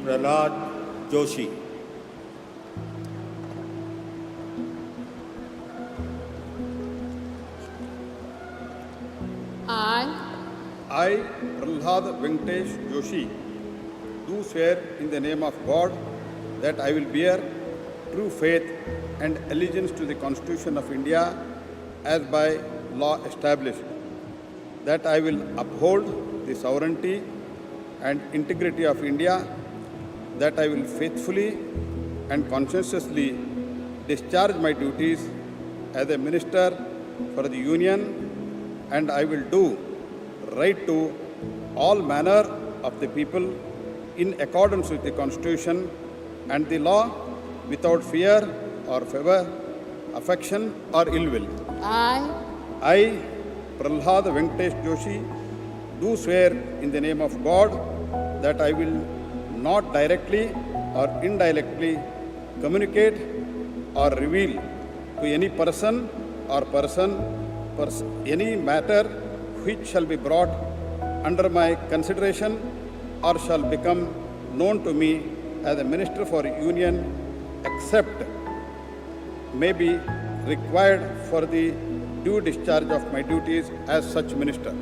Pralhad Joshi. I, Pralhad Joshi, do swear in the name of God that I will bear true faith and allegiance to the Constitution of India as by law established, that I will uphold the sovereignty and integrity of India, that I will faithfully and conscientiously discharge my duties as a minister for the Union, and I will do right to all manner of the people in accordance with the Constitution and the law, without fear or favor, affection or ill will. I, Pralhad Joshi, do swear in the name of God that I will not directly or indirectly communicate or reveal to any person or any matter which shall be brought under my consideration or shall become known to me as a Minister for Union, except may be required for the due discharge of my duties as such Minister.